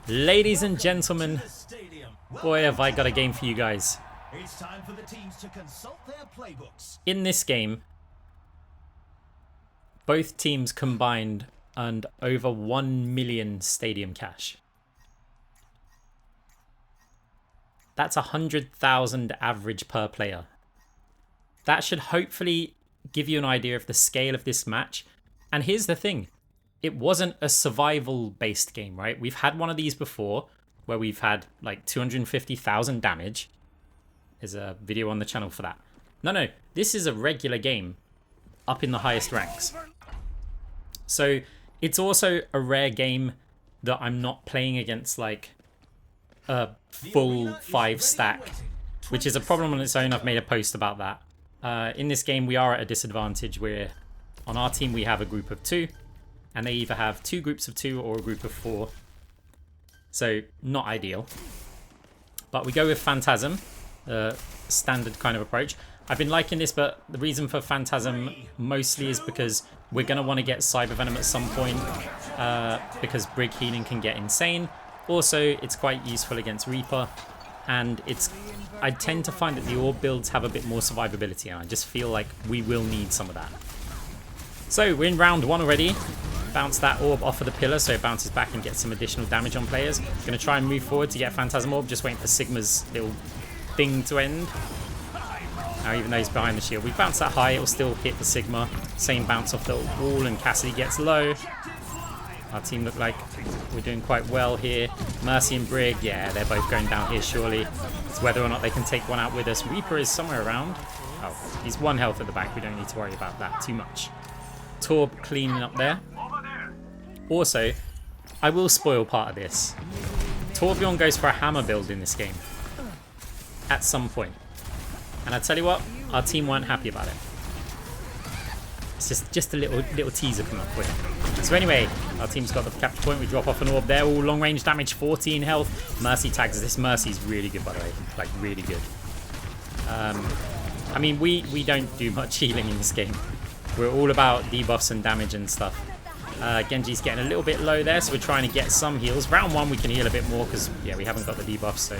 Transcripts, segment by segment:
Ladies and gentlemen, boy have I got a game for you guys. It's time for the teams to consult their playbooks. In this game, both teams combined earned over 1 million stadium cash. That's 100,000 average per player. That should hopefully give you an idea of the scale of this match. And here's the thing. It wasn't a survival-based game, right? We've had one of these before where we've had like 250,000 damage. There's a video on the channel for that. No, this is a regular game up in the highest ranks. So it's also a rare game that I'm not playing against like a full 5-stack, which is a problem on its own. I've made a post about that. In this game, we are at a disadvantage where on our team we have a group of 2. And they either have 2 groups of 2 or a group of 4. So, not ideal. But we go with Phantasm, standard kind of approach. I've been liking this, but the reason for Phantasm mostly is because we're going to want to get Cyber Venom at some point. Because Brig healing can get insane. Also, it's quite useful against Reaper. And I tend to find that the orb builds have a bit more survivability. And I just feel like we will need some of that. So, we're in round 1 already. Bounce that orb off of the pillar so it bounces back and gets some additional damage on players. Going to try and move forward to get Phantasm Orb, just waiting for Sigma's little thing to end. Now even though he's behind the shield, we bounce that high, it'll still hit the Sigma. Same bounce off the wall and Cassidy gets low. Our team look like we're doing quite well here. Mercy and Brig, yeah, they're both going down here surely. It's whether or not they can take one out with us. Reaper is somewhere around. Oh, he's 1 health at the back, we don't need to worry about that too much. Torb cleaning up there. Also, I will spoil part of this. Torbjorn goes for a hammer build in this game. At some point. And I tell you what, our team weren't happy about it. It's just a little teaser coming up for you. So anyway, our team's got the capture point. We drop off an orb there. All long range damage, 14 health. Mercy tags. This Mercy's really good, by the way. Like, really good. I mean, we don't do much healing in this game. We're all about debuffs and damage and stuff. Genji's getting a little bit low there, so we're trying to get some heals. Round 1 we can heal a bit more because, yeah, we haven't got the debuffs, so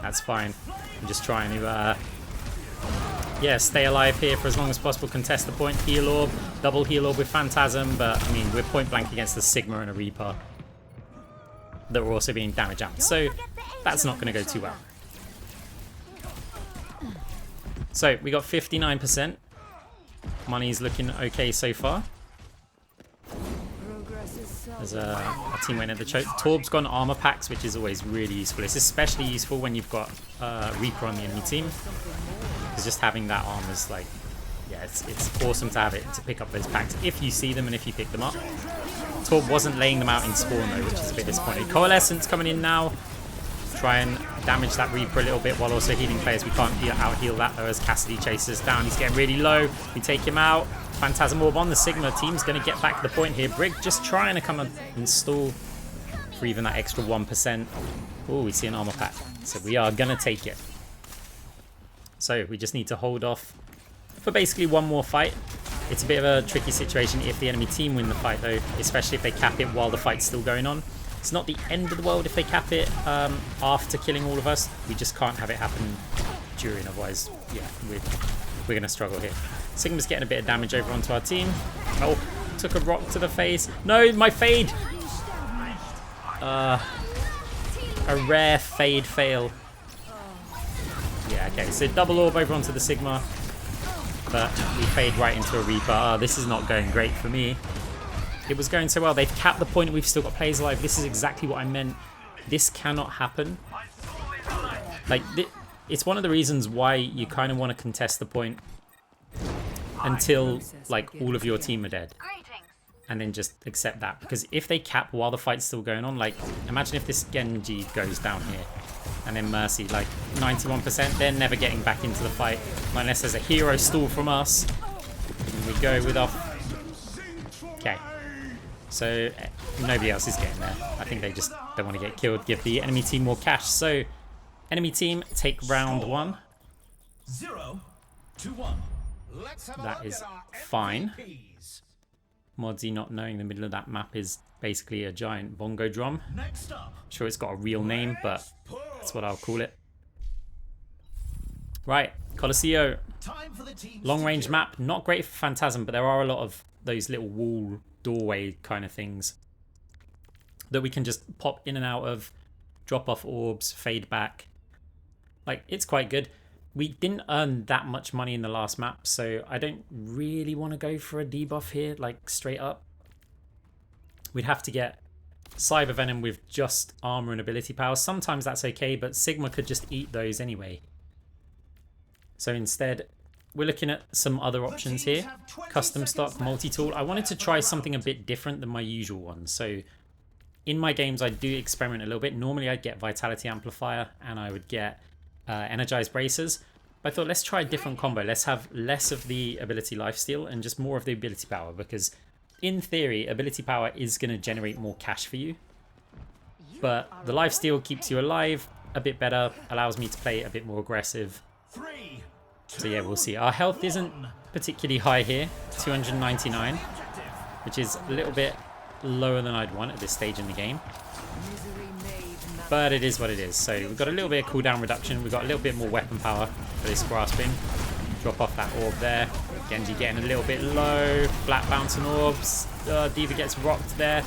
that's fine. I'm just trying to, yeah, stay alive here for as long as possible. Contest the point, heal orb, double heal orb with Phantasm, but, I mean, we're point blank against a Sigma and a Reaper that we're also being damage out. So that's not going to go too well. So we got 59%. Money's looking okay so far. There's a team went at the choke. Torb's got armor packs, which is always really useful. It's especially useful when you've got Reaper on the enemy team. Because just having that armor is like, yeah, it's awesome to have it, to pick up those packs if you see them and if you pick them up. Torb wasn't laying them out in spawn though, which is a bit disappointing. Coalescence coming in now. Try and damage that Reaper a little bit while also healing players. We can't out-heal that though as Cassidy chases us down. He's getting really low. We take him out. Phantasm Orb on the Sigma. Team's going to get back to the point here. Brig just trying to come and install for even that extra 1%. Oh, we see an armor pack. So we are going to take it. So we just need to hold off for basically one more fight. It's a bit of a tricky situation if the enemy team win the fight though, especially if they cap it while the fight's still going on. It's not the end of the world if they cap it after killing all of us. We just can't have it happen during, otherwise, yeah, we're going to struggle here. Sigma's getting a bit of damage over onto our team. Oh, took a rock to the face. No, my fade! A rare fade fail. Yeah, okay, so double orb over onto the Sigma. But we fade right into a Reaper. Oh, this is not going great for me. It was going so well. They've capped the point. We've still got players alive. This is exactly what I meant. This cannot happen. Like, it's one of the reasons why you kind of want to contest the point until, like, all of your team are dead. And then just accept that. Because if they cap while the fight's still going on, like, imagine if this Genji goes down here. And then Mercy, like, 91%. They're never getting back into the fight. Unless there's a hero stall from us. And we go with our... Okay. So, nobody else is getting there. I think they just don't want to get killed. Give the enemy team more cash. So, enemy team take round 1. 0-1. That is fine. Modsy not knowing the middle of that map is Basically a giant bongo drum. Next up, Sure, it's got a real name, but that's what I'll call it. Right, Colosseo. time for the teams Long to range gear map. Not great for Phantasm, but there are a lot of those little wall doorway kind of things that we can just pop in and out of, drop off orbs, fade back. Like, it's quite good. We didn't earn that much money in the last map, so I don't really want to go for a debuff here, like straight up. We'd have to get Cyber Venom with just armor and ability power. Sometimes that's okay, but Sigma could just eat those anyway. So instead, we're looking at some other options here. Custom stock, multi-tool. I wanted to try something a bit different than my usual one. So in my games, I do experiment a little bit. Normally, I'd get Vitality Amplifier and I would get Energized Bracers. But I thought, let's try a different combo. Let's have less of the ability lifesteal and just more of the ability power, because in theory, ability power is going to generate more cash for you. But the lifesteal keeps you alive a bit better, allows me to play a bit more aggressive. 3, 2, So yeah, we'll see. Our health isn't particularly high here, 299, which is a little bit lower than I'd want at this stage in the game. But it is what it is. So we've got a little bit of cooldown reduction. We've got a little bit more weapon power for this grasping. Drop off that orb there. Genji getting a little bit low. Flat bouncing orbs. Diva gets rocked there.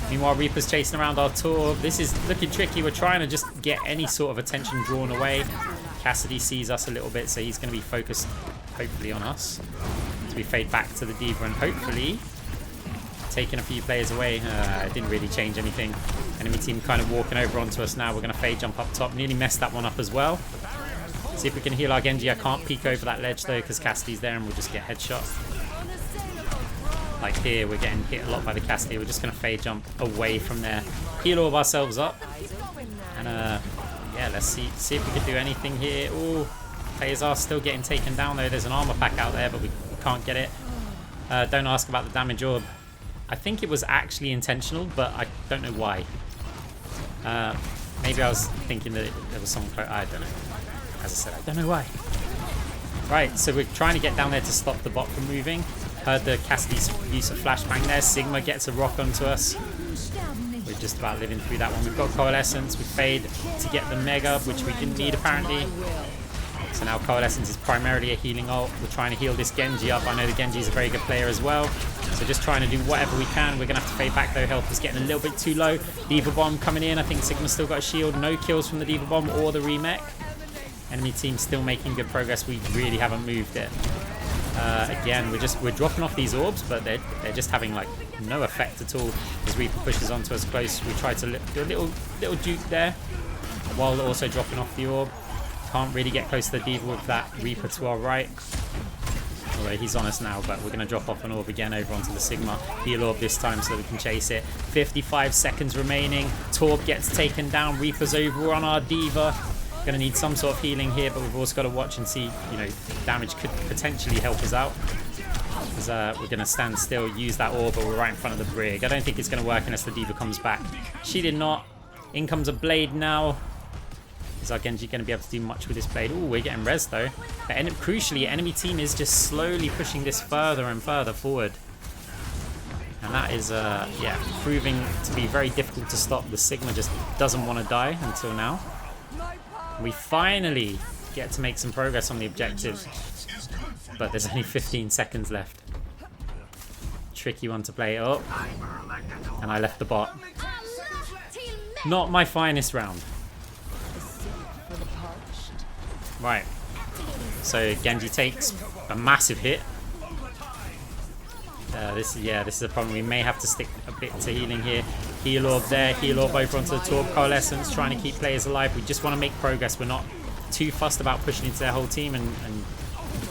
Meanwhile, Reaper's chasing around our Torb. This is looking tricky. We're trying to just get any sort of attention drawn away. Cassidy sees us a little bit, so he's going to be focused, hopefully, on us. So we fade back to the Diva and hopefully taking a few players away. It didn't really change anything. Enemy team kind of walking over onto us now. We're going to fade jump up top. Nearly messed that one up as well. See if we can heal our Genji. I can't peek over that ledge though because Cassidy's there and we'll just get headshot. Like here, we're getting hit a lot by the Cassidy. We're just going to fade jump away from there. Heal all of ourselves up. And yeah, let's see if we can do anything here. Oh, players are still getting taken down though. There's an armor pack out there, but we can't get it. Don't ask about the damage orb. I think it was actually intentional, but I don't know why. Maybe I was thinking that there was some... I don't know. As I said, I don't know why. Right, so we're trying to get down there to stop the bot from moving. Heard the Cassidy's use of flashbang there. Sigma gets a rock onto us. We're just about living through that one. We've got Coalescence. We fade to get the Mega, which we didn't need apparently. So now Coalescence is primarily a healing ult. We're trying to heal this Genji up. I know the Genji is a very good player as well. So just trying to do whatever we can. We're going to have to fade back though. Health is getting a little bit too low. Diva Bomb coming in. I think Sigma's still got a shield. No kills from the Diva Bomb or the remech. Enemy team still making good progress. We really haven't moved it. Again, we're dropping off these orbs, but they're just having like no effect at all. As Reaper pushes onto us close, we try to do a little juke there, while also dropping off the orb. Can't really get close to the Diva with that Reaper to our right. Although he's on us now, but we're going to drop off an orb again over onto the Sigma. Heal orb this time so that we can chase it. 55 seconds remaining. Torb gets taken down. Reaper's over on our Diva. Going to need some sort of healing here, but we've also got to watch and see, you know, damage could potentially help us out. Because we're going to stand still, use that orb, but we're right in front of the brig. I don't think it's going to work unless the Diva comes back. She did not. In comes a blade now. Is our Genji going to be able to do much with this blade? Oh, we're getting res though. But crucially, enemy team is just slowly pushing this further and further forward. And that is, yeah, proving to be very difficult to stop. The Sigma just doesn't want to die until now. We finally get to make some progress on the objective, but there's only 15 seconds left. Tricky one to play. Oh, and I left the bot. Not my finest round. Right, so Genji takes a massive hit. This is a problem. We may have to stick a bit to healing here. Heal orb there, heal orb over onto the Torb. Coalescence, trying to keep players alive. We just want to make progress. We're not too fussed about pushing into their whole team and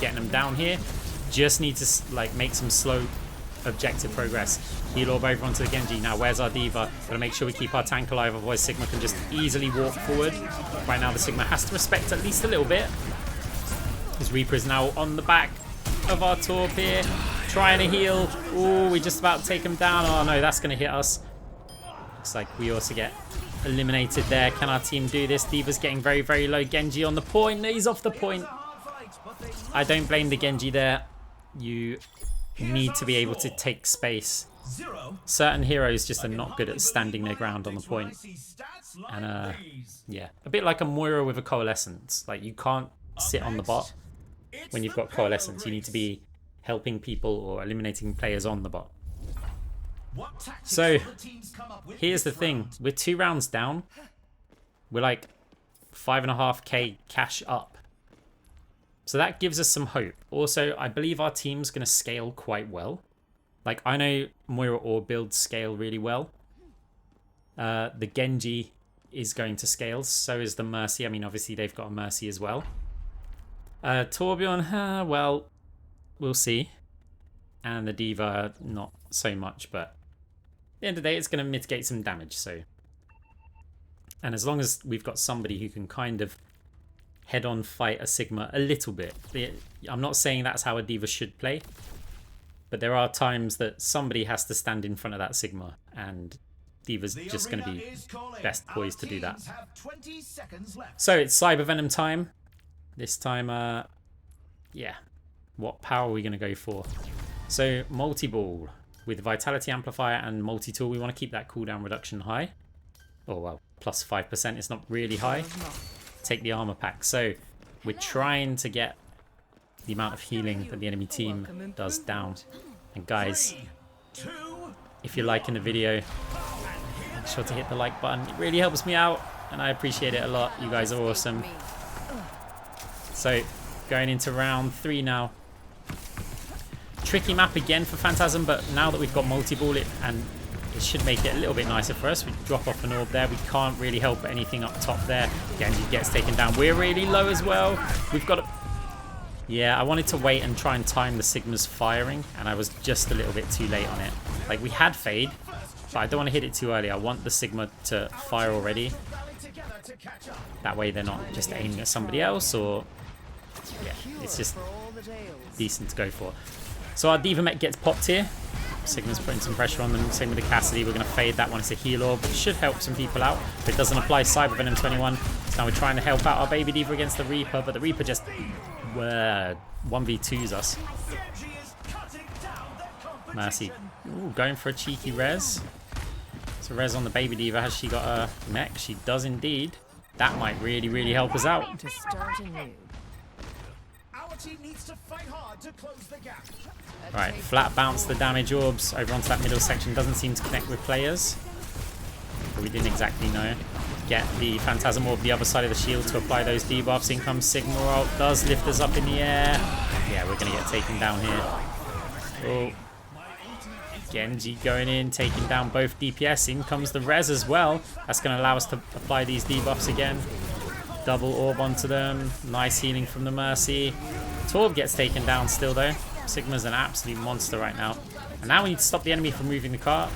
getting them down here. Just need to like make some slow objective progress. Heal orb over onto the Genji. Now where's our Diva? Gotta make sure we keep our tank alive, otherwise Sigma can just easily walk forward. Right now the Sigma has to respect at least a little bit. His Reaper is now on the back of our Torb here. Trying to heal. Oh, we're just about to take him down. Oh no, that's going to hit us. Looks like we also get eliminated there. Can our team do this? Diva's getting very, very low. Genji on the point. He's off the point. I don't blame the Genji there. You need to be able to take space certain heroes just are not good at standing their ground on the point. And yeah, a bit like a Moira with a coalescence. Like, you can't sit on the bot when you've got coalescence. You need to be helping people or eliminating players on the bot. So here's the thing, we're 2 rounds down. We're like 5.5k cash up. So that gives us some hope. Also, I believe our team's going to scale quite well. Like, I know Moira or builds scale really well. The Genji is going to scale, so is the Mercy. I mean, obviously they've got a Mercy as well. Torbjorn, well, we'll see. And the D.Va, not so much, but at the end of the day, it's going to mitigate some damage, so. And as long as we've got somebody who can kind of head-on fight a Sigma a little bit. I'm not saying that's how a D.Va should play, but there are times that somebody has to stand in front of that Sigma, and D.Va's just going to be best poised to do that. So it's Cyber Venom time. This time, yeah, what power are we going to go for? So multi-ball with Vitality Amplifier and multi-tool. We want to keep that cooldown reduction high. Oh well, plus 5%. It's not really high. Take the armor pack. So we're trying to get the amount of healing that the enemy team does down. And guys, if you're liking the video, make sure to hit the like button. It really helps me out and I appreciate it a lot. You guys are awesome. So going into round 3 now. Tricky map again for Phantasm, but now that we've got multi-ball, it should make it a little bit nicer for us. We drop off an orb there. We can't really help anything up top there. Genji gets taken down. We're really low as well. We've got a... Yeah, I wanted to wait and try and time the Sigma's firing, and I was just a little bit too late on it. Like, we had Fade, but I don't want to hit it too early. I want the Sigma to fire already. That way they're not just aiming at somebody else, or... Yeah, it's just decent to go for. So our D.Va mech gets popped here. Sigma's putting some pressure on them. Same with the Cassidy. We're going to fade that one. It's a heal orb. It should help some people out, but it doesn't apply. Cyber Venom 21. So now we're trying to help out our baby D.Va against the Reaper, but the Reaper just 1v2s us. Mercy. Ooh, going for a cheeky res. So res on the baby D.Va. Has she got a mech? She does indeed. That might really, really help us out. Right, flat bounce the damage orbs over onto that middle section. Doesn't seem to connect with players. But we didn't exactly know. Get the Phantasm orb the other side of the shield to apply those debuffs. In comes Sigma ult. Does lift us up in the air. Yeah, we're going to get taken down here. Oh. Genji going in, taking down both DPS. In comes the res as well. That's going to allow us to apply these debuffs again. Double orb onto them. Nice healing from the Mercy. Torb gets taken down still though. Sigma's an absolute monster right now. And now we need to stop the enemy from moving the cart.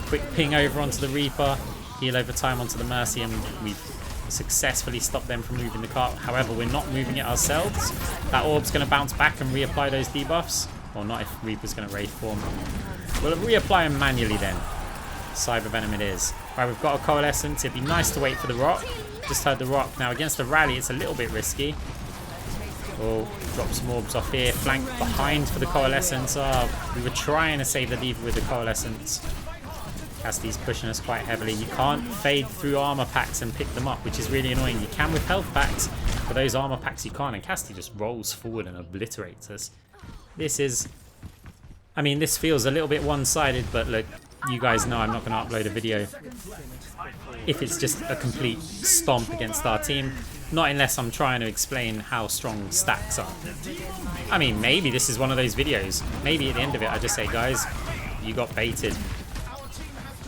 Quick ping over onto the Reaper. Heal over time onto the Mercy, and we've successfully stopped them from moving the cart. However, we're not moving it ourselves. That orb's going to bounce back and reapply those debuffs. Or not if Reaper's going to Wraith form. We'll reapply them manually then. Cyber Venom it is. Right, we've got a Coalescence. It'd be nice to wait for the Rock. Just heard the Rock. Now against the Rally, it's a little bit risky. Oh, drop some orbs off here. Flank behind for the Coalescence. Oh, we were trying to save the D.Va with the Coalescence. Cassidy's pushing us quite heavily. You can't fade through armor packs and pick them up, which is really annoying. You can with health packs, but those armor packs you can't. And Cassidy just rolls forward and obliterates us. This is... I mean, this feels a little bit one-sided, but look, you guys know I'm not going to upload a video if it's just a complete stomp against our team. Not unless I'm trying to explain how strong stacks are. I mean, maybe this is one of those videos. Maybe at the end of it, I just say, guys, you got baited.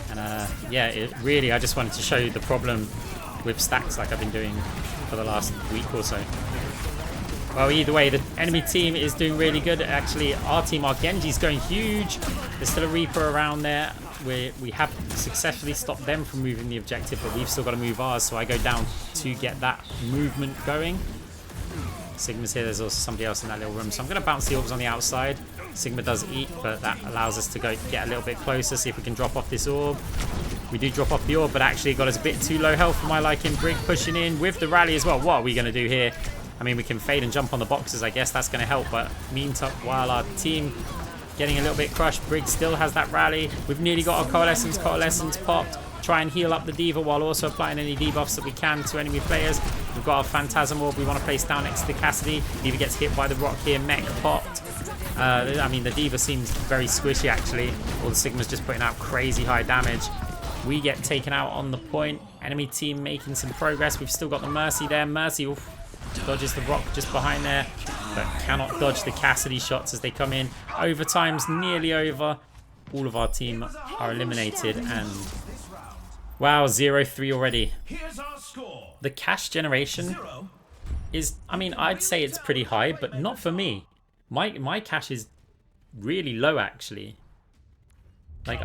And yeah, really, I just wanted to show you the problem with stacks like I've been doing for the last week or so. Well, either way, the enemy team is doing really good. Actually, our team, our Genji's going huge. There's still a Reaper around there. We have successfully stopped them from moving the objective, but we've still got to move ours, so I go down to get that movement going. Sigma's here. There's also somebody else in that little room, so I'm going to bounce the orbs on the outside. Sigma does eat, but that allows us to go get a little bit closer, see if we can drop off this orb. We do drop off the orb, but actually got us a bit too low health for my liking. Brig pushing in with the rally as well. What are we going to do here? I mean, we can fade and jump on the boxes, I guess that's going to help, but meantime, while our team getting a little bit crushed. Briggs still has that rally. We've nearly got our Coalescence. Coalescence popped. Try and heal up the D.Va while also applying any debuffs that we can to enemy players. We've got our Phantasm Orb we want to place down next to the Cassidy. D.Va gets hit by the rock here. Mech popped. I mean, the D.Va seems very squishy, actually. All the Sigma's just putting out crazy high damage. We get taken out on the point. Enemy team making some progress. We've still got the Mercy there. Mercy dodges the rock just behind there, but cannot dodge the Cassidy shots as they come in. Overtime's nearly over. All of our team are eliminated, and wow, 0-3 already. The cash generation is, I mean, I'd say it's pretty high, but not for me. My cash is really low, actually. Like,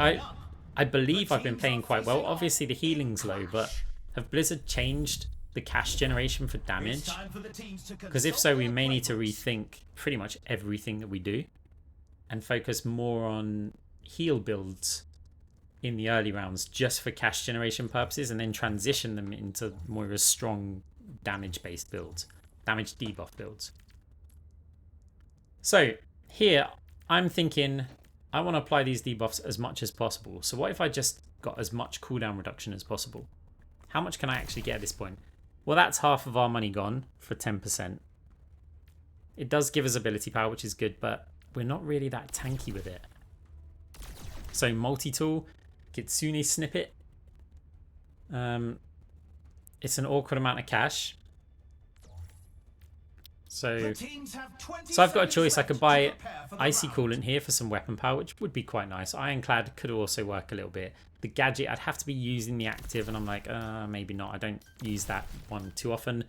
I believe I've been playing quite well. Obviously, the healing's low, but have Blizzard changed the cash generation for damage? Because if so, we may need to rethink pretty much everything that we do and focus more on heal builds in the early rounds just for cash generation purposes, and then transition them into more strong damage-based builds, damage debuff builds. So here, I'm thinking I want to apply these debuffs as much as possible. So what if I just got as much cooldown reduction as possible? How much can I actually get at this point? Well, that's half of our money gone for 10%. It does give us ability power, which is good, but we're not really that tanky with it. So multi-tool, Kitsune Snippet. It's an awkward amount of cash. So I've got a choice. I could buy Icy Coolant here for some weapon power, which would be quite nice. Ironclad could also work a little bit. The gadget, I'd have to be using the active, and I'm like, maybe not. I don't use that one too often.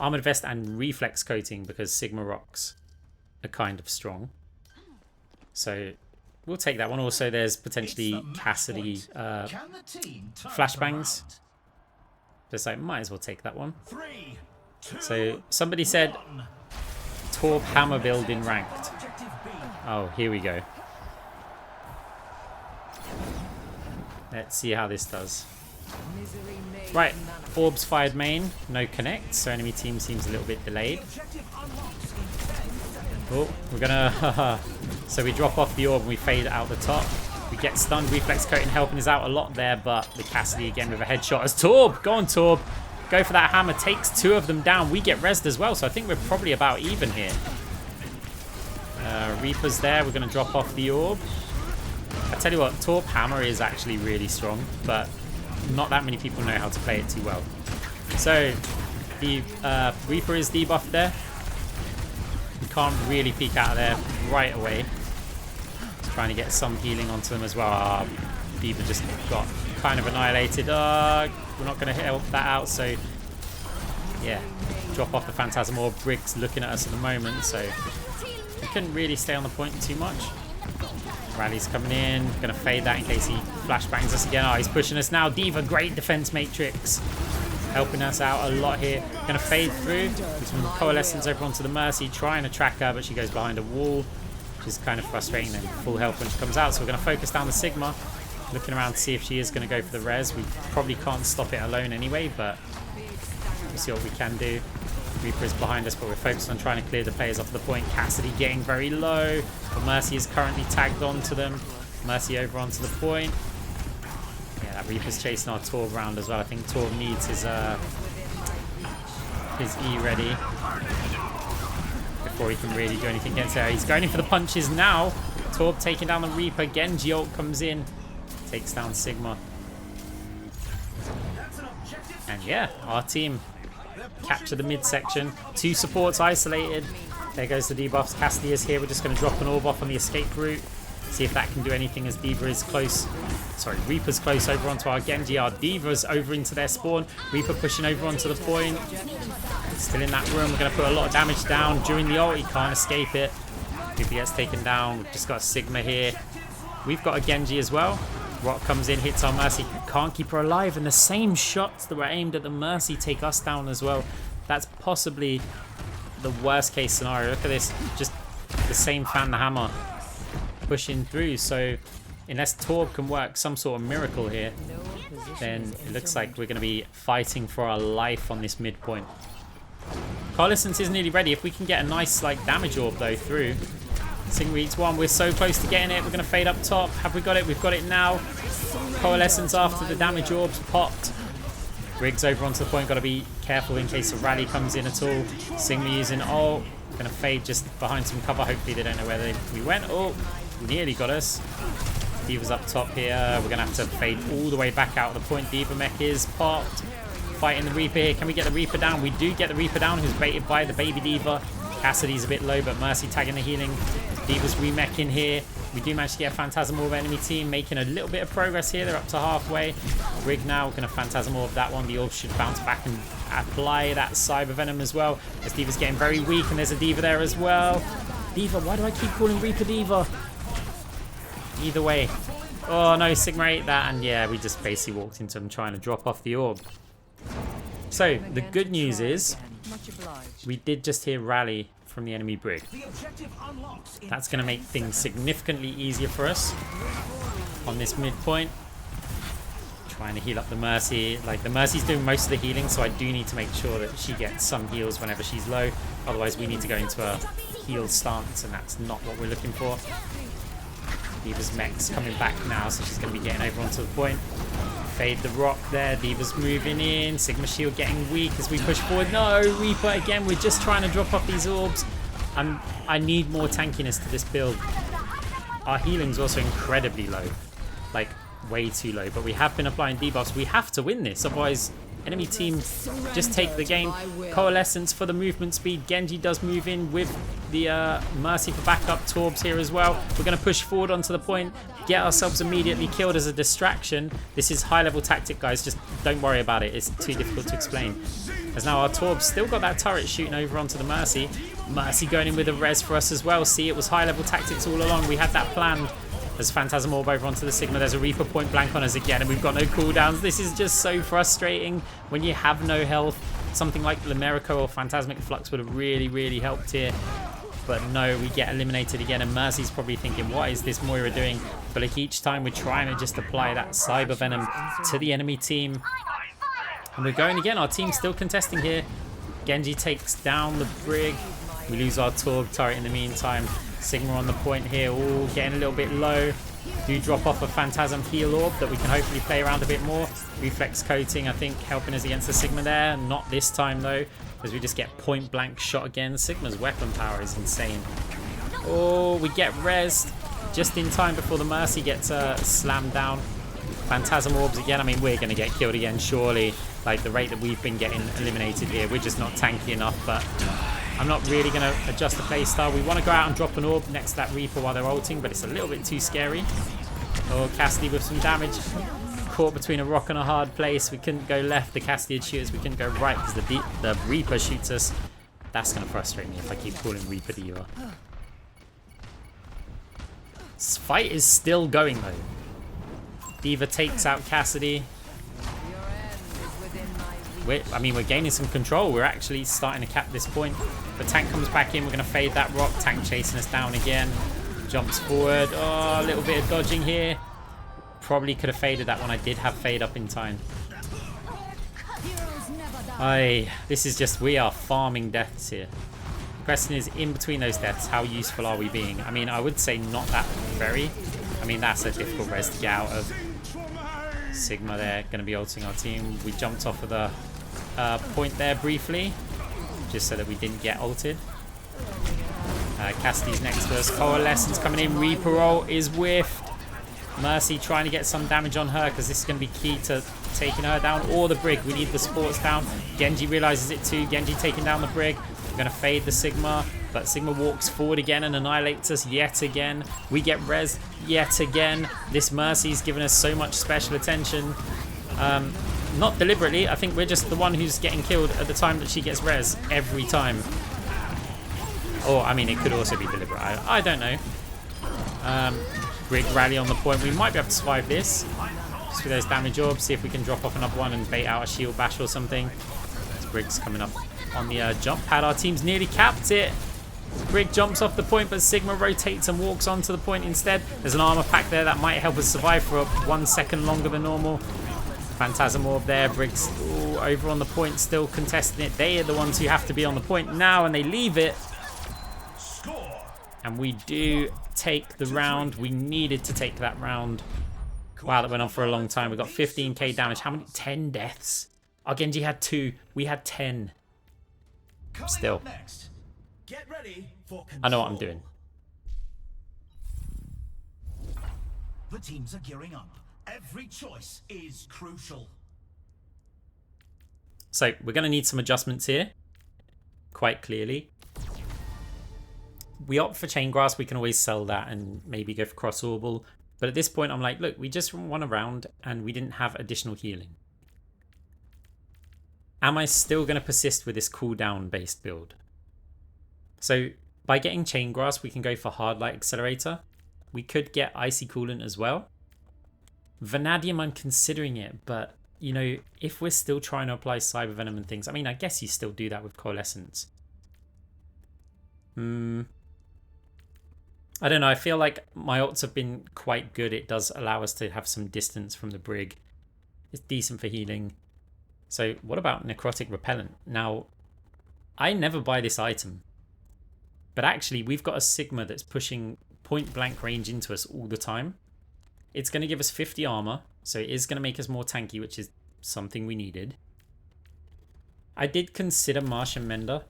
Armored Vest and Reflex Coating, because Sigma rocks are kind of strong. So we'll take that one. Also, there's potentially Cassidy Flashbangs. Just like, might as well take that one. So somebody said Torb hammer build in ranked. Oh, here we go. Let's see how this does. Right, orbs fired main, no connect, so enemy team seems a little bit delayed. Oh, we're gonna... So we drop off the orb and we fade out the top. We get stunned. Reflex Coating helping us out a lot there, but the Cassidy again with a headshot as Torb. Go on, Torb. Go for that hammer. Takes two of them down. We get rezzed as well, so I think we're probably about even here. Reaper's there. We're going to drop off the orb. I tell you what, Torb hammer is actually really strong, but not that many people know how to play it too well. So the Reaper is debuffed there. We can't really peek out of there right away. Just trying to get some healing onto them as well. D.Va just got kind of annihilated. We're not going to help that out, so yeah, drop off the Phantasm Orb. Briggs looking at us at the moment, so we couldn't really stay on the point too much. Rally's coming in, going to fade that in case he flashbangs us again. Oh, he's pushing us now. D.Va, great defense matrix, helping us out a lot here. Going to fade through with some Coalescence over onto the Mercy, trying to track her, but she goes behind a wall, which is kind of frustrating. Then full health when she comes out, so we're going to focus down the Sigma. Looking around to see if she is going to go for the res. We probably can't stop it alone anyway, but we'll see what we can do. Reaper is behind us, but we're focused on trying to clear the players off the point. Cassidy getting very low, but Mercy is currently tagged onto them. Mercy over onto the point. Yeah, that Reaper's chasing our Torb round as well. I think Torb needs his E ready before he can really do anything against her. He's going in for the punches now. Torb taking down the Reaper. Genji ult comes in. Takes down Sigma. And yeah, our team capture the midsection. Two supports isolated. There goes the debuffs. Cassidy is here. We're just going to drop an orb off on the escape route. See if that can do anything as D.Va is close. Sorry, Reaper's close over onto our Genji. Our D.Va's over into their spawn. Reaper pushing over onto the point. Still in that room. We're going to put a lot of damage down during the ult. He can't escape it. Reaper gets taken down. We've just got a Sigma here. We've got a Genji as well. Rock comes in, hits our Mercy, can't keep her alive, and the same shots that were aimed at the Mercy take us down as well. That's possibly the worst case scenario. Look at this, just the same fan the hammer pushing through. So unless Torb can work some sort of miracle here, then it looks like we're going to be fighting for our life on this midpoint. Coalescence is nearly ready. If we can get a nice like damage orb though through, Sigma eats one. We're so close to getting it. We're going to fade up top. Have we got it? We've got it now. Coalescence after the damage orbs popped. Briggs over onto the point. Got to be careful in case a rally comes in at all. Sigma using ult. Going to fade just behind some cover. Hopefully they don't know where we went. Oh, nearly got us. D.Va's up top here. We're going to have to fade all the way back out of the point. D.Va mech is popped. Fighting the Reaper here. Can we get the Reaper down? We do get the Reaper down, who's baited by the baby D.Va. Cassidy's a bit low, but Mercy tagging the healing. D.Va's remeching here. We do manage to get a Phantasm Orb enemy team, making a little bit of progress here. They're up to halfway. Brig now, going to Phantasm Orb that one. The Orb should bounce back and apply that Cyber Venom as well. As D.Va's getting very weak, and there's a D.Va there as well. D.Va, why do I keep calling Reaper D.Va? Either way. Oh no, Sigma ate that, and yeah, we just basically walked into them trying to drop off the orb. So, the good news is, we did just hear rally from the enemy brig. That's going to make things significantly easier for us on this midpoint. Trying to heal up the Mercy. Like, the Mercy's doing most of the healing, so I do need to make sure that she gets some heals whenever she's low. Otherwise, we need to go into a heal stance, and that's not what we're looking for. D.Va's mech's coming back now, so she's going to be getting over onto the point. Fade the rock there. D.Va's moving in. Sigma shield getting weak as we push forward. No, Reaper again. We're just trying to drop off these orbs. I need more tankiness to this build. Our healing's also incredibly low. Like, way too low. But we have been applying debuffs. We have to win this. Otherwise, enemy team just take the game. Coalescence for the movement speed. Genji does move in with the Mercy for backup. Torb's here as well. We're going to push forward onto the point. Get ourselves immediately killed as a distraction. This is high level tactic, guys. Just don't worry about it. It's too difficult to explain. As now our Torb's still got that turret shooting over onto the Mercy. Mercy going in with a res for us as well. See, it was high level tactics all along. We had that planned. There's Phantasm Orb over onto the Sigma. There's a Reaper point blank on us again, and we've got no cooldowns. This is just so frustrating when you have no health. Something like Limerico or Phantasmic Flux would have really, really helped here. But no, we get eliminated again, and Mercy's probably thinking, what is this Moira doing? But like each time we're trying to just apply that Cyber Venom to the enemy team. And we're going again. Our team's still contesting here. Genji takes down the Brig. We lose our Torb turret in the meantime. Sigma on the point here, all getting a little bit low. Do drop off a Phantasm heal orb that we can hopefully play around a bit more. Reflex coating, I think, helping us against the Sigma there. Not this time though, because we just get point blank shot again. Sigma's weapon power is insane. Oh, we get rezzed just in time before the Mercy gets slammed down. Phantasm orbs again. I mean, we're going to get killed again, surely. Like the rate that we've been getting eliminated here, we're just not tanky enough, but I'm not really going to adjust the playstyle. We want to go out and drop an orb next to that Reaper while they're ulting, but it's a little bit too scary. Oh, Cassidy with some damage. Caught between a rock and a hard place. We couldn't go left. The Cassidy shoots. We couldn't go right because the Reaper shoots us. That's going to frustrate me if I keep calling Reaper D.Va. This fight is still going though. D.Va takes out Cassidy. We're gaining some control. We're actually starting to cap this point. The tank comes back in. We're going to fade that rock. Tank chasing us down again. Jumps forward. Oh, a little bit of dodging here. Probably could have faded that one. I did have fade up in time. This is just, we are farming deaths here. The question is, in between those deaths, how useful are we being? I mean, I would say not that very. I mean, that's a difficult res to get out of. Sigma there, going to be ulting our team. We jumped off of the point there briefly, just so that we didn't get ulted. Cassidy's next to us. Coalescence coming in. Reaper ult is whiffed. Mercy trying to get some damage on her because this is going to be key to taking her down. Or the Brig. We need the supports down. Genji realizes it too. Genji taking down the Brig. We're going to fade the Sigma. But Sigma walks forward again and annihilates us yet again. We get res yet again. This Mercy's given us so much special attention. Not deliberately. I think we're just the one who's getting killed at the time that she gets res every time. Or, I mean, it could also be deliberate. I don't know. Brig rally on the point. We might be able to survive this. Just with those damage orbs. See if we can drop off another one and bait out a shield bash or something. This Brig's coming up on the jump pad. Our team's nearly capped it. Brig jumps off the point, but Sigma rotates and walks onto the point instead. There's an armor pack there that might help us survive for 1 second longer than normal. Phantasm orb there. Brig's over on the point, still contesting it. They are the ones who have to be on the point now, and they leave it. And we do take the round. We needed to take that round. Wow, that went on for a long time. We got 15k damage. How many? 10 deaths. Our Genji had 2. We had 10. Still. Get ready for control. I know what I'm doing. The teams are gearing up. Every choice is crucial. So we're going to need some adjustments here. Quite clearly. We opt for Chain Grasp. We can always sell that and maybe go for Cross Orbal. But at this point, I'm like, look, we just won a round and we didn't have additional healing. Am I still going to persist with this cooldown based build? So by getting Chain Grasp, we can go for Hard Light Accelerator. We could get Icy Coolant as well. Vanadium, I'm considering it, but you know, if we're still trying to apply Cyber Venom and things, I mean, I guess you still do that with Coalescence. I don't know, I feel like my ults have been quite good. It does allow us to have some distance from the Brig. It's decent for healing. So what about Necrotic Repellent? Now, I never buy this item. But actually, we've got a Sigma that's pushing point blank range into us all the time. It's going to give us 50 armor, so it is going to make us more tanky, which is something we needed. I did consider Martian Mender,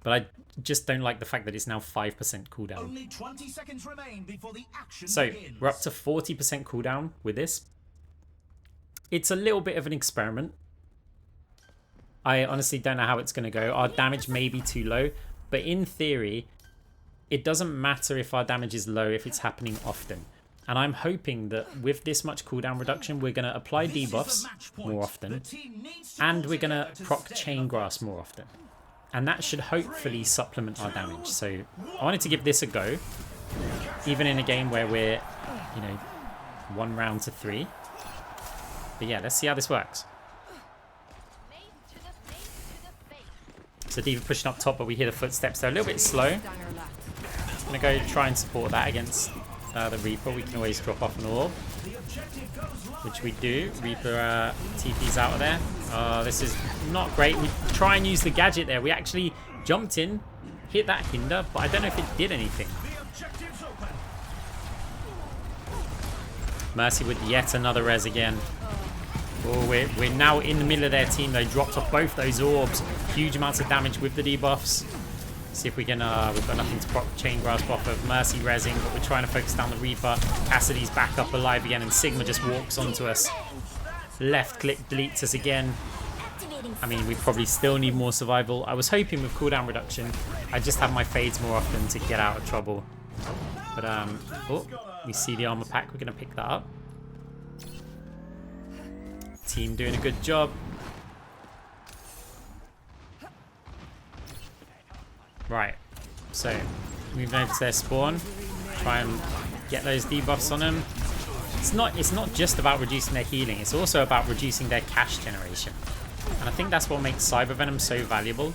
but I just don't like the fact that it's now 5% cooldown. Only 20 seconds remain before the action so begins. we're up to 40% cooldown with this. It's a little bit of an experiment. I honestly don't know how it's going to go. Our damage may be too low, but in theory, it doesn't matter if our damage is low if it's happening often. And I'm hoping that with this much cooldown reduction, we're going to apply debuffs more often. And we're going to proc Chain Grasp more often. And that should hopefully supplement our damage. So I wanted to give this a go. Even in a game where we're, you know, 1 round to 3. But yeah, let's see how this works. So D.Va pushing up top, but we hear the footsteps. They're a little bit slow. I'm going to go try and support that against the Reaper. We can always drop off an orb, which we do. Reaper TP's out of there. This is not great. We try and use the gadget there. We actually jumped in, hit that hinder, but I don't know if it did anything. Mercy with yet another res again. Oh, we're now in the middle of their team. They dropped off both those orbs. Huge amounts of damage with the debuffs. See if we can, we've got nothing to proc Chain Grasp off of. Mercy rezzing, but we're trying to focus down the Reaper. Cassidy's back up alive again, and Sigma just walks onto us. Left click deletes us again. I mean, we probably still need more survival. I was hoping with cooldown reduction, I just have my fades more often to get out of trouble. But, oh, we see the armor pack. We're going to pick that up. Team doing a good job. Right, so moving over to their spawn, try and get those debuffs on them. It's not just about reducing their healing, it's also about reducing their cash generation. And I think that's what makes Cyber Venom so valuable.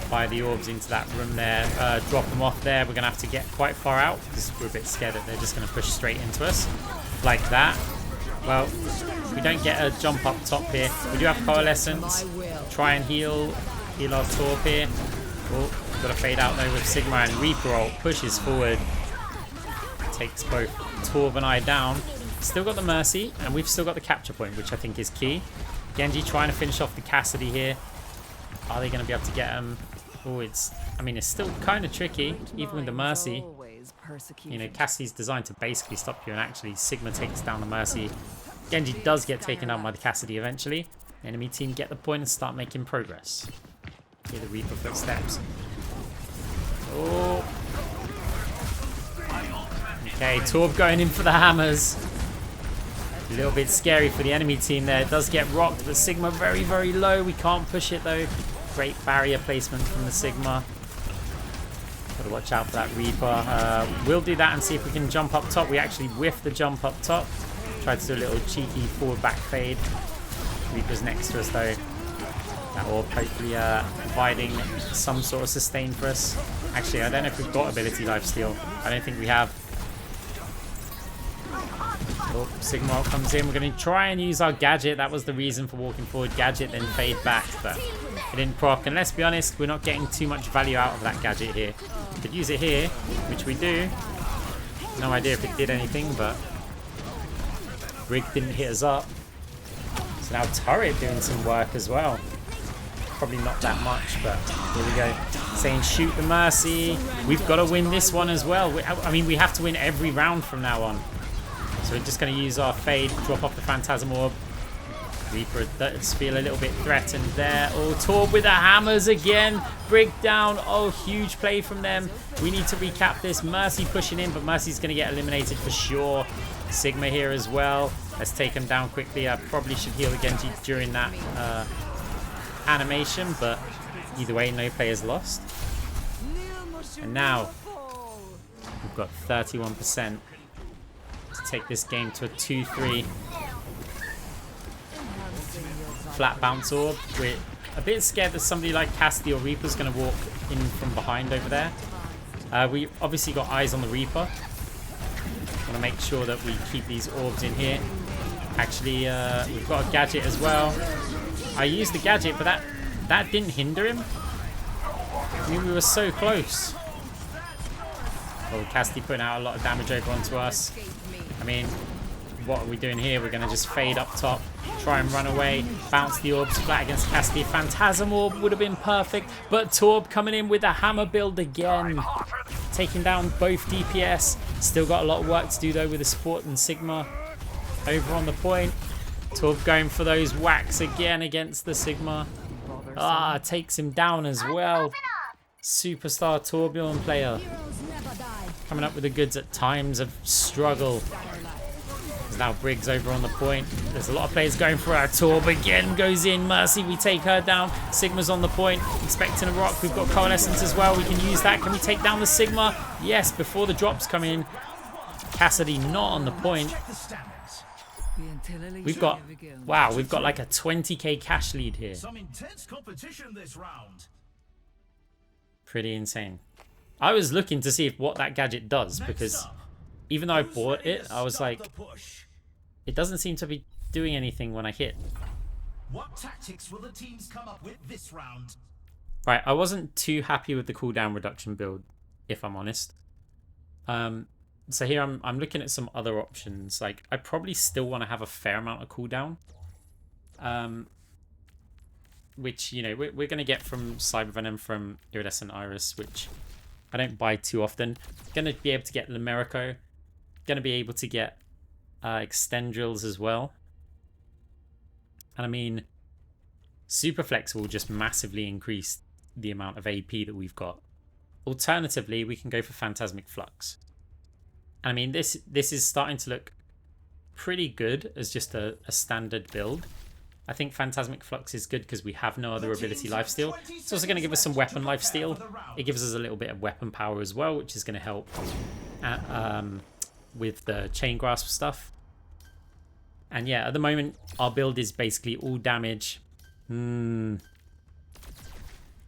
Fire the orbs into that room there, drop them off there. We're going to have to get quite far out because we're a bit scared that they're just going to push straight into us. Like that. Well, we don't get a jump up top here. We do have Coalescence. Try and heal our Torb here. Oh, got to fade out though with Sigma, and Reaper ult pushes forward. Takes both Torb and I down. Still got the Mercy, and we've still got the capture point, which I think is key. Genji trying to finish off the Cassidy here. Are they going to be able to get him? Oh, I mean, it's still kind of tricky, even with the Mercy. You know, Cassidy's designed to basically stop you, and actually Sigma takes down the Mercy. Genji does get taken down by the Cassidy eventually. The enemy team get the point and start making progress. Hear the Reaper footsteps. Oh. Okay, Torb going in for the hammers. A little bit scary for the enemy team there. It does get rocked, but Sigma very, very low. We can't push it though. Great barrier placement from the Sigma. Got to watch out for that Reaper. We'll do that and see if we can jump up top. We actually whiffed the jump up top. Tried to do a little cheeky forward back fade. Reaper's next to us though. That orb hopefully providing some sort of sustain for us. Actually, I don't know if we've got ability lifesteal. I don't think we have. Oh, Sigma ult comes in. We're going to try and use our gadget. That was the reason for walking forward. Gadget, then fade back, but it didn't proc. And let's be honest, we're not getting too much value out of that gadget here. Could use it here, which we do. No idea if it did anything, but Rig didn't hit us up. So now Turret doing some work as well. Probably not that much, but here we go. Saying shoot the Mercy. We've got to win this one as well. I mean, we have to win every round from now on. So we're just going to use our fade, drop off the Phantasm Orb. Reaper does feel a little bit threatened there. Oh, Torb with the hammers again. Brig down. Oh, huge play from them. We need to recap this. Mercy pushing in, but Mercy's going to get eliminated for sure. Sigma here as well. Let's take him down quickly. I probably should heal the Genji during that animation, but either way, no players lost. And now we've got 31% to take this game to a 2-3. Flat bounce orb. We're a bit scared that somebody like Cassidy or Reaper's going to walk in from behind over there. We obviously got eyes on the Reaper. Want to make sure that we keep these orbs in here. Actually, we've got a gadget as well. I used the gadget, but that didn't hinder him. I mean, we were so close. Oh, Cassidy putting out a lot of damage over onto us. I mean, what are we doing here? We're going to just fade up top, try and run away, bounce the orbs flat against Cassidy. Phantasm Orb would have been perfect, but Torb coming in with a hammer build again. Taking down both DPS. Still got a lot of work to do though with the support and Sigma over on the point. Torb going for those whacks again against the Sigma. Ah, takes him down as well. Superstar Torbjorn player. Coming up with the goods at times of struggle. There's now Briggs over on the point. There's a lot of players going for our Torb. Again goes in. Mercy, we take her down. Sigma's on the point. Expecting a rock. We've got Coalescence as well. We can use that. Can we take down the Sigma? Yes, before the drops come in. Cassidy not on the point. We've got, wow, we've got like a 20k cash lead here. Some intense competition this round. Pretty insane. I was looking to see what that gadget does, because even though I bought it, I was like, it doesn't seem to be doing anything when I hit. What tactics will the teams come up with this round? Right, I wasn't too happy with the cooldown reduction build, if I'm honest. So here I'm looking at some other options. Like, I probably still want to have a fair amount of cooldown. Which, you know, we're going to get from Cyber Venom, from Iridescent Iris, which I don't buy too often. Going to be able to get Lumerico. Going to be able to get Extendrils as well. And I mean, Superflex will just massively increase the amount of AP that we've got. Alternatively, we can go for Phantasmic Flux. I mean, this is starting to look pretty good as just a standard build. I think Phantasmic Flux is good because we have no other ability lifesteal. It's also going to give us some weapon lifesteal. It gives us a little bit of weapon power as well, which is going to help with the chain grasp stuff. And yeah, at the moment, our build is basically all damage.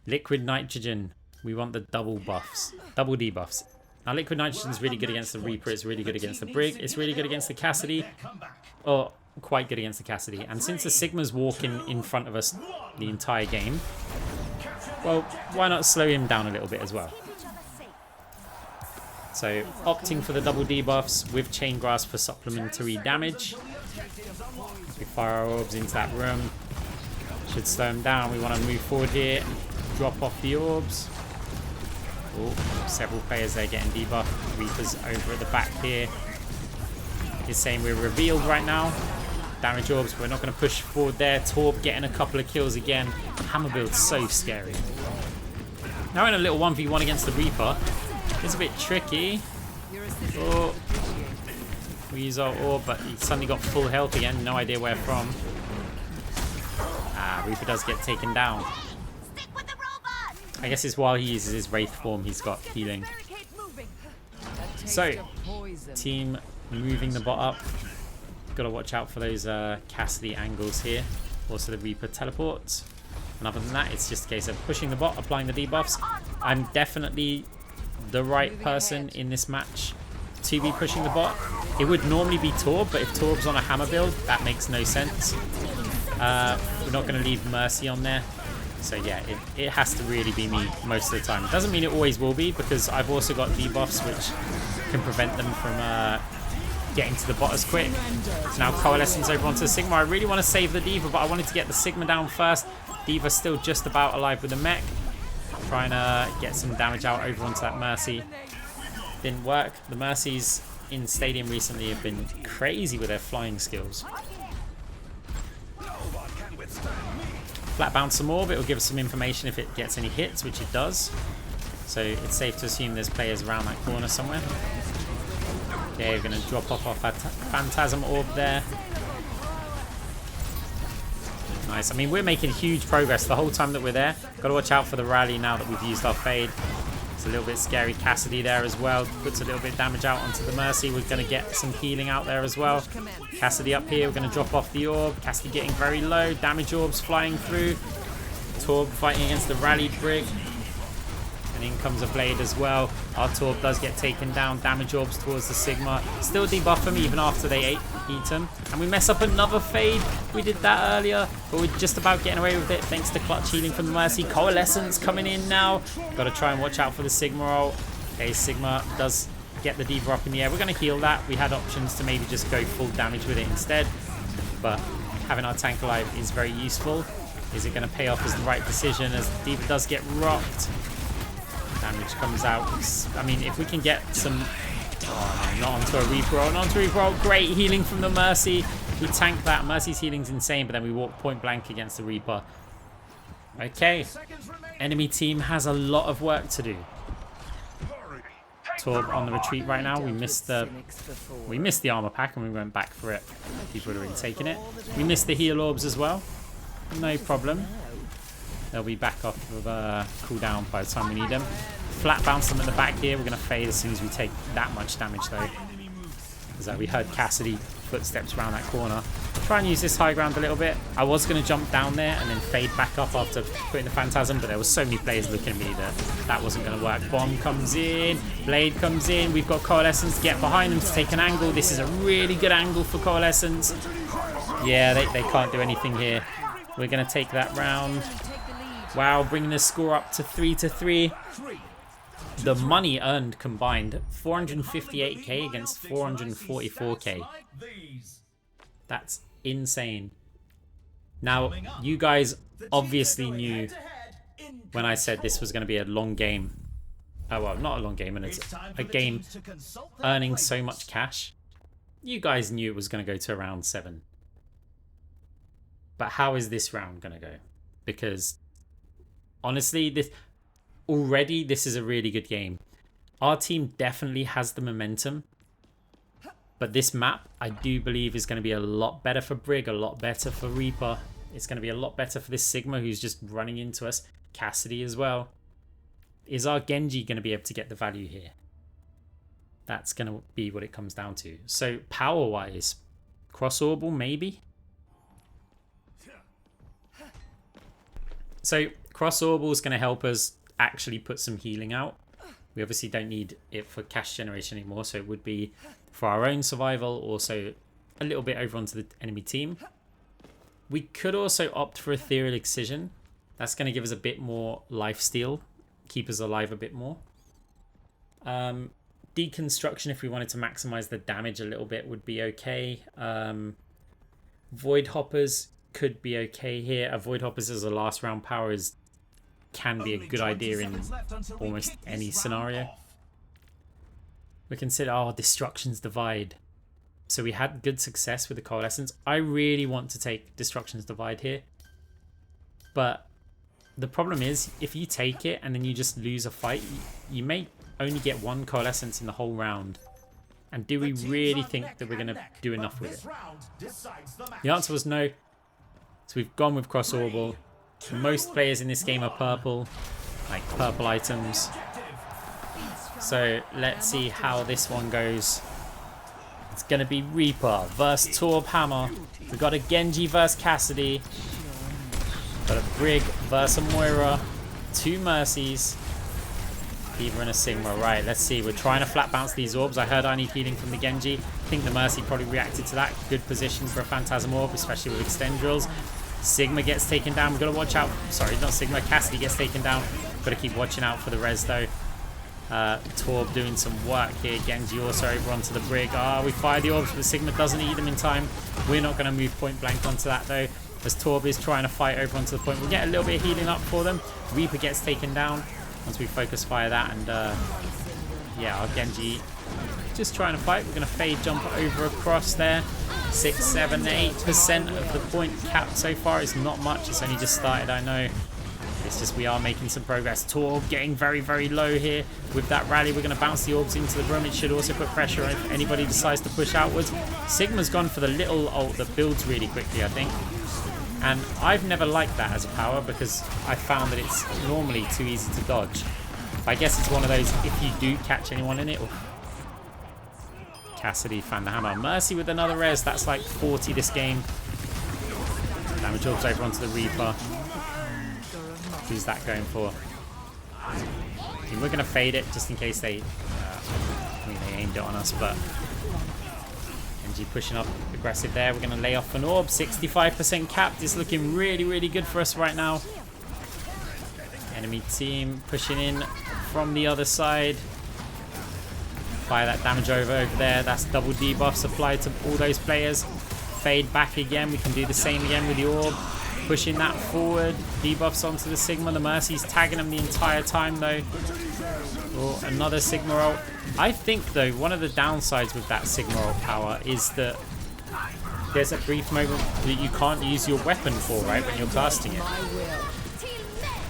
Liquid Nitrogen. We want the double buffs, double debuffs. Now, Liquid Nitrogen is really good against the Reaper. It's really good against the Brig. It's really good against the Cassidy. Or quite good against the Cassidy. And since the Sigma's walking in front of us the entire game, well, why not slow him down a little bit as well? So, opting for the double debuffs with Chain Grasp for supplementary damage. We fire our orbs into that room. Should slow him down. We want to move forward here. Drop off the orbs. Oh, several players there getting debuffed. Reaper's over at the back here. He's saying we're revealed right now. Damage orbs, but we're not going to push forward there. Torb getting a couple of kills again. Hammer build's so scary. Now in a little 1v1 against the Reaper. It's a bit tricky. Oh, we use our orb, but he suddenly got full health again. No idea where from. Ah, Reaper does get taken down. I guess it's while he uses his Wraith form, he's got healing. So, team moving the bot up. Got to watch out for those Cassidy angles here. Also the Reaper teleports. And other than that, it's just a case of pushing the bot, applying the debuffs. I'm definitely the right person in this match 2v pushing the bot. It would normally be Torb, but if Torb's on a hammer build, that makes no sense. We're not going to leave Mercy on there. So yeah, it has to really be me most of the time. It doesn't mean it always will be, because I've also got debuffs which can prevent them from getting to the bot as quick. Now Coalescence over onto the Sigma. I really want to save the D.Va, but I wanted to get the Sigma down first. D.Va's still just about alive with the mech. Trying to get some damage out over onto that Mercy. Didn't work. The Mercies in Stadium recently have been crazy with their flying skills. Flat bounce some more, but it'll give us some information if it gets any hits, which it does. So it's safe to assume there's players around that corner somewhere. Okay, we're going to drop off our Phantasm Orb there. Nice. I mean, we're making huge progress the whole time that we're there. Got to watch out for the rally now that we've used our Fade. It's a little bit scary. Cassidy there as well. Puts a little bit of damage out onto the Mercy. We're going to get some healing out there as well. Cassidy up here. We're going to drop off the Orb. Cassidy getting very low. Damage Orbs flying through. Torb fighting against the rallied Brig. And in comes a Blade as well. Our Torb does get taken down. Damage Orbs towards the Sigma. Still debuff him even after they eat him. And we mess up another Fade. We did that earlier, but we're just about getting away with it thanks to clutch healing from the Mercy. Coalescence coming in now. Got to try and watch out for the Sigma ult. Okay, Sigma does get the D.Va up in the air. We're going to heal that. We had options to maybe just go full damage with it instead, but having our tank alive is very useful. Is it going to pay off as the right decision as the D.Va does get rocked? Damage comes out. I mean, if we can get some... Oh, no, not onto a Reaper ult, not onto a Reaper ult. Great healing from the Mercy. We tank that. Mercy's healing's insane, but then we walk point blank against the Reaper. Okay. Enemy team has a lot of work to do. Torb on the retreat right now. We missed the armor pack and we went back for it. People would have already taken it. We missed the heal orbs as well. No problem. They'll be back off of cooldown by the time we need them. Flat bounce them at the back here. We're going to fade as soon as we take that much damage though. Because we heard Cassidy footsteps around that corner. Try and use this high ground a little bit. I was going to jump down there and then fade back up after putting the Phantasm, but there was so many players looking at me that that wasn't going to work. Bomb comes in. Blade comes in. We've got Coalescence to get behind them to take an angle. This is a really good angle for Coalescence. Yeah, they can't do anything here. We're going to take that round. Wow, bringing the score up to 3-3. The money earned combined, 458k against 444k. That's insane. Now, you guys obviously knew when I said this was going to be a long game. Oh, well, not a long game, and it's a game earning so much cash. You guys knew it was going to go to round 7. But how is this round going to go? Because honestly, this is a really good game. Our team definitely has the momentum. But this map, I do believe, is going to be a lot better for Brig, a lot better for Reaper. It's going to be a lot better for this Sigma who's just running into us. Cassidy as well. Is our Genji going to be able to get the value here? That's going to be what it comes down to. So power-wise, cross-orbal maybe? So cross-orbal is going to help us actually put some healing out. We obviously don't need it for cash generation anymore, so it would be for our own survival, also a little bit over onto the enemy team. We could also opt for Ethereal Excision. That's going to give us a bit more lifesteal, keep us alive a bit more. Deconstruction, if we wanted to maximize the damage a little bit, would be okay. Void Hoppers could be okay here. A Void Hoppers as a last round power can be a good idea in almost any scenario. We consider Destruction's Divide. So we had good success with the Coalescence. I really want to take Destruction's Divide here. But the problem is, if you take it and then you just lose a fight, you may only get one Coalescence in the whole round. And do we really think that we're going to do enough with it? The answer was no. So we've gone with Cross-Orbal. Most players in this game are purple, like purple items. So let's see how this one goes. It's going to be Reaper versus Torb Hammer. We've got a Genji versus Cassidy. Got a Brig versus a Moira. 2 Mercies. D.Va and a Sigma. Right, let's see. We're trying to flat bounce these orbs. I heard I need healing from the Genji. I think the Mercy probably reacted to that. Good position for a Phantasm Orb, especially with extend drills. Sigma gets taken down. We've got to watch out. Sorry, not Sigma. Cassidy gets taken down. Got to keep watching out for the res, though. Torb doing some work here. Genji also over onto the brig. We fire the orbs, but Sigma doesn't eat them in time. We're not going to move point blank onto that, though, as Torb is trying to fight over onto the point. We'll get a little bit of healing up for them. Reaper gets taken down once we focus fire that, and yeah, our Genji just trying to fight. We're going to fade jump over across there. 6, 7, 8% of the point cap so far is not much. It's only just started, I know. It's just we are making some progress. Torb getting very, very low here with that rally. We're going to bounce the orbs into the room. It should also put pressure on if anybody decides to push outwards. Sigma's gone for the little ult that builds really quickly, I think. And I've never liked that as a power because I found that it's normally too easy to dodge. I guess it's one of those, if you do catch anyone in it. Cassidy found the hammer. Mercy with another res. That's like 40 this game. Damage orbs over onto the Reaper. Who's that going for? I mean, we're going to fade it just in case they... I mean, they aimed it on us, but... Genji pushing up aggressive there. We're going to lay off an orb. 65% capped. It's looking really, really good for us right now. Enemy team pushing in from the other side. Fire that damage over there. That's double debuffs applied to all those players. Fade back again. We can do the same again with the orb. Pushing that forward. Debuffs onto the Sigma. The Mercy's tagging them the entire time, though. Oh, another Sigma ult. I think, though, one of the downsides with that Sigma ult power is that there's a brief moment that you can't use your weapon for, right, when you're casting it.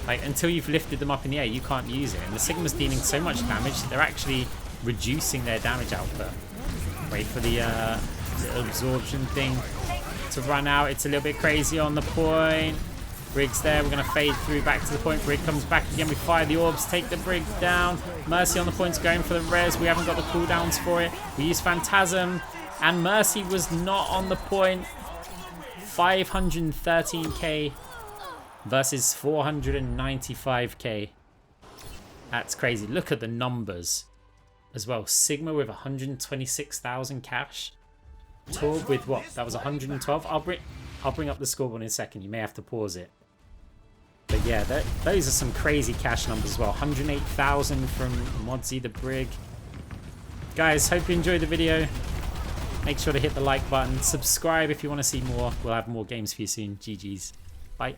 Like, until you've lifted them up in the air, you can't use it. And the Sigma's dealing so much damage, they're actually reducing their damage output. Wait for the absorption thing to run out. It's a little bit crazy on the point. Brig's there. We're going to fade through back to the point. Brig comes back again. We fire the orbs, take the Brig down. Mercy on the point's going for the res. We haven't got the cooldowns for it. We use Phantasm, and Mercy was not on the point. 513k versus 495k. That's crazy. Look at the numbers as well. Sigma with 126,000 cash. Torb with what? That was 112. I'll bring up the scoreboard in a second. You may have to pause it. But yeah, those are some crazy cash numbers as well. 108,000 from Modsy the Brig. Guys, hope you enjoyed the video. Make sure to hit the like button. Subscribe if you want to see more. We'll have more games for you soon. GG's. Bye.